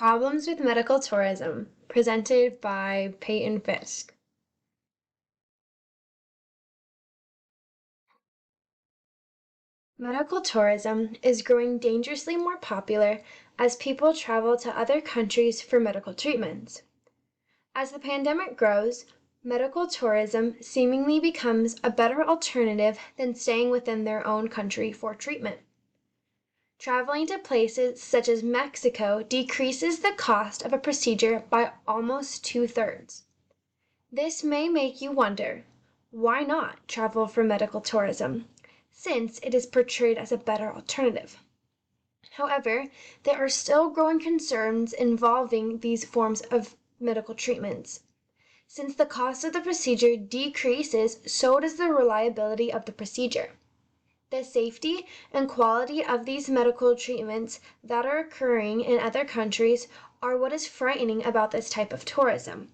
Problems with Medical Tourism, presented by Peityn Fisk. Medical tourism is growing dangerously more popular as people travel to other countries for medical treatments. As the pandemic grows, medical tourism seemingly becomes a better alternative than staying within their own country for treatment. Traveling to places such as Mexico decreases the cost of a procedure by almost 2/3. This may make you wonder, why not travel for medical tourism, since it is portrayed as a better alternative? However, there are still growing concerns involving these forms of medical treatments. Since the cost of the procedure decreases, so does the reliability of the procedure. The safety and quality of these medical treatments that are occurring in other countries are what is frightening about this type of tourism.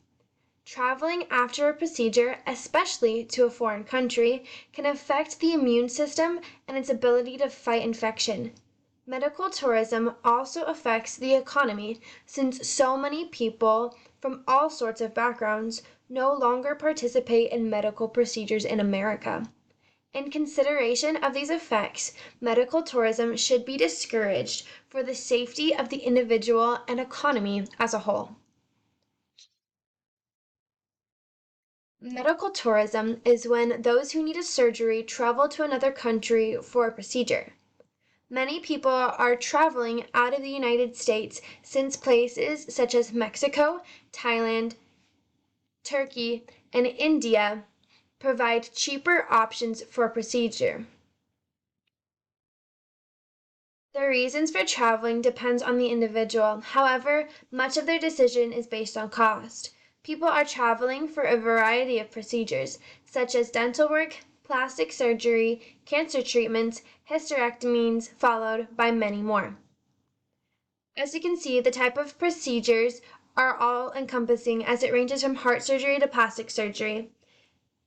Traveling after a procedure, especially to a foreign country, can affect the immune system and its ability to fight infection. Medical tourism also affects the economy since so many people from all sorts of backgrounds no longer participate in medical procedures in America. In consideration of these effects, medical tourism should be discouraged for the safety of the individual and economy as a whole. Medical tourism is when those who need a surgery travel to another country for a procedure. Many people are traveling out of the United States since places such as Mexico, Thailand, Turkey, and India provide cheaper options for a procedure. The reasons for traveling depends on the individual. However, much of their decision is based on cost. People are traveling for a variety of procedures, such as dental work, plastic surgery, cancer treatments, hysterectomies, followed by many more. As you can see, the type of procedures are all encompassing as it ranges from heart surgery to plastic surgery.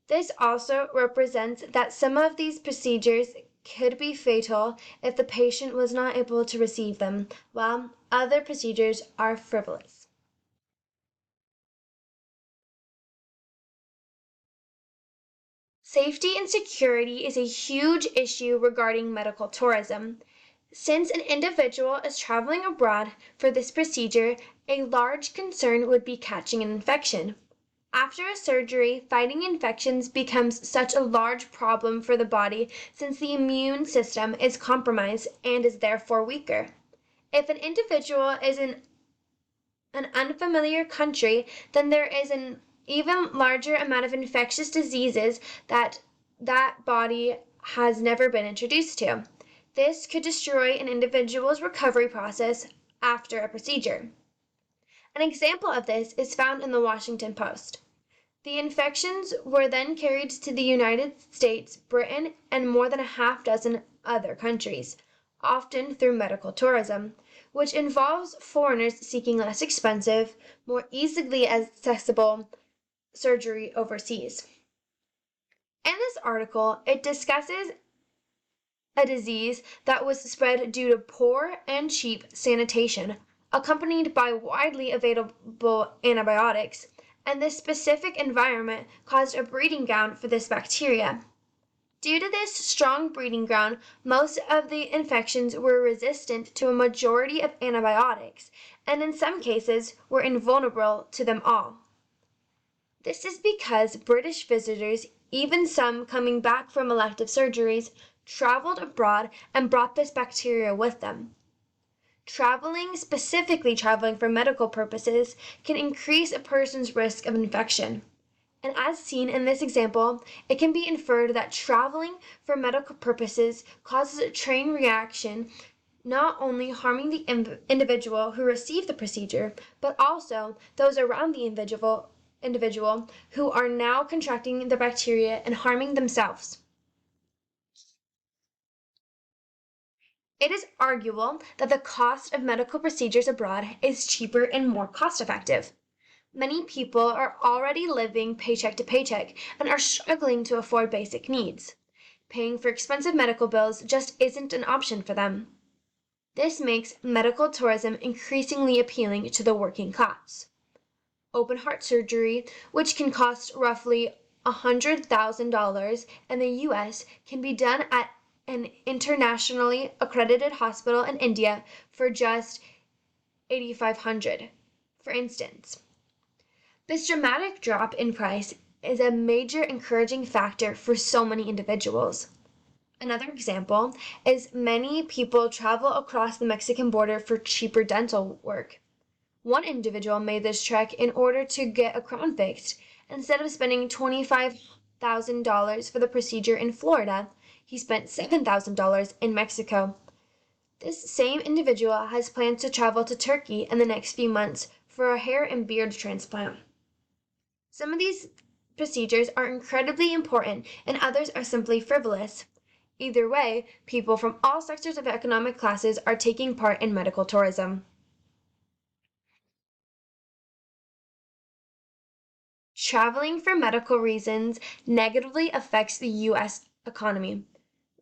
This also represents that some of these procedures could be fatal if the patient was not able to receive them, while other procedures are frivolous. Safety and security is a huge issue regarding medical tourism. Since an individual is traveling abroad for this procedure, a large concern would be catching an infection. After a surgery, fighting infections becomes such a large problem for the body since the immune system is compromised and is therefore weaker. If an individual is in an unfamiliar country, then there is an even larger amount of infectious diseases that body has never been introduced to. This could destroy an individual's recovery process after a procedure. An example of this is found in the Washington Post. The infections were then carried to the United States, Britain, and more than a half dozen other countries, often through medical tourism, which involves foreigners seeking less expensive, more easily accessible surgery overseas. In this article, it discusses a disease that was spread due to poor and cheap sanitation, accompanied by widely available antibiotics, and this specific environment caused a breeding ground for this bacteria. Due to this strong breeding ground, most of the infections were resistant to a majority of antibiotics, and in some cases were invulnerable to them all. This is because British visitors, even some coming back from elective surgeries, traveled abroad and brought this bacteria with them. Specifically traveling for medical purposes, can increase a person's risk of infection. And as seen in this example, it can be inferred that traveling for medical purposes causes a chain reaction, not only harming the individual who received the procedure, but also those around the individual who are now contracting the bacteria and harming themselves. It is arguable that the cost of medical procedures abroad is cheaper and more cost-effective. Many people are already living paycheck to paycheck and are struggling to afford basic needs. Paying for expensive medical bills just isn't an option for them. This makes medical tourism increasingly appealing to the working class. Open heart surgery, which can cost roughly $100,000 in the US, can be done at an internationally accredited hospital in India for just $8,500, for instance. This dramatic drop in price is a major encouraging factor for so many individuals. Another example is many people travel across the Mexican border for cheaper dental work. One individual made this trek in order to get a crown fixed. Instead of spending $25,000 for the procedure in Florida, he spent $7,000 in Mexico. This same individual has plans to travel to Turkey in the next few months for a hair and beard transplant. Some of these procedures are incredibly important and others are simply frivolous. Either way, people from all sectors of economic classes are taking part in medical tourism. Traveling for medical reasons negatively affects the U.S. economy.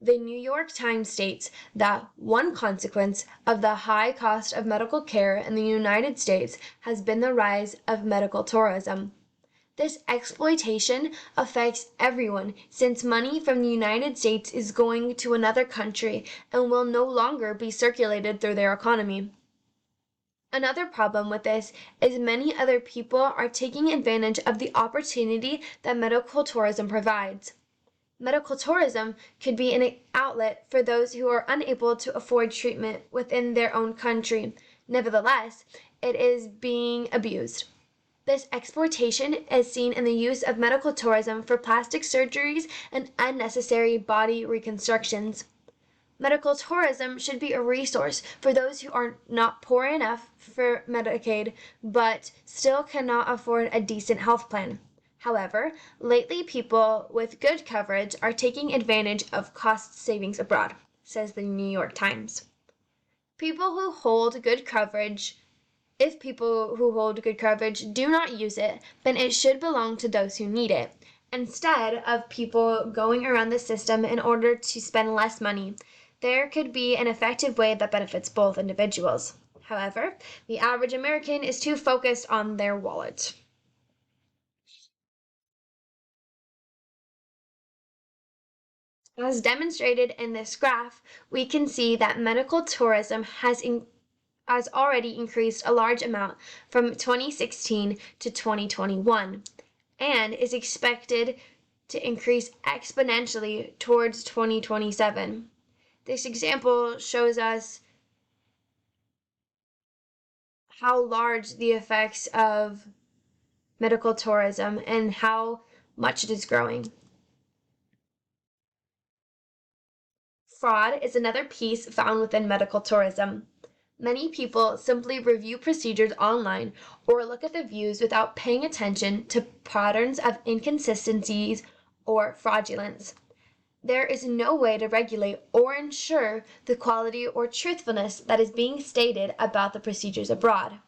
The New York Times states that one consequence of the high cost of medical care in the United States has been the rise of medical tourism. This exploitation affects everyone since money from the United States is going to another country and will no longer be circulated through their economy. Another problem with this is many other people are taking advantage of the opportunity that medical tourism provides. Medical tourism could be an outlet for those who are unable to afford treatment within their own country. Nevertheless, it is being abused. This exploitation is seen in the use of medical tourism for plastic surgeries and unnecessary body reconstructions. Medical tourism should be a resource for those who are not poor enough for Medicaid but still cannot afford a decent health plan. However, lately people with good coverage are taking advantage of cost savings abroad, says the New York Times. People who hold good coverage If people who hold good coverage do not use it, then it should belong to those who need it, instead of people going around the system in order to spend less money. There could be an effective way that benefits both individuals. However, the average American is too focused on their wallet. As demonstrated in this graph, we can see that medical tourism has already increased a large amount from 2016 to 2021 and is expected to increase exponentially towards 2027. This example shows us how large the effects of medical tourism and how much it is growing. Fraud is another piece found within medical tourism. Many people simply review procedures online or look at the views without paying attention to patterns of inconsistencies or fraudulence. There is no way to regulate or ensure the quality or truthfulness that is being stated about the procedures abroad.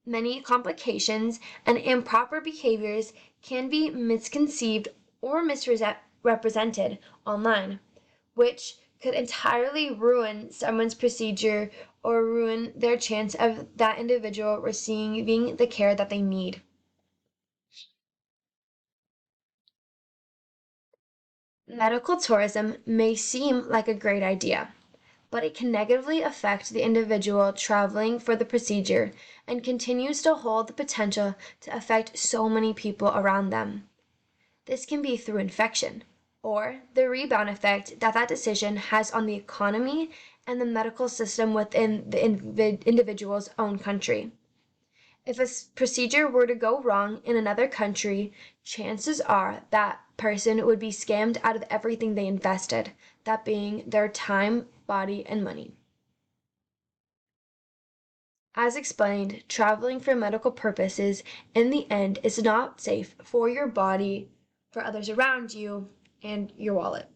Many complications and improper behaviors can be misconceived or misrepresented online, which could entirely ruin someone's procedure or ruin their chance of that individual receiving the care that they need. Medical tourism may seem like a great idea, but it can negatively affect the individual traveling for the procedure and continues to hold the potential to affect so many people around them. This can be through infection, or the rebound effect that decision has on the economy and the medical system within the individual's own country. If a procedure were to go wrong in another country, chances are that person would be scammed out of everything they invested, that being their time, body, and money. As explained, traveling for medical purposes in the end is not safe for your body, for others around you, and your wallet.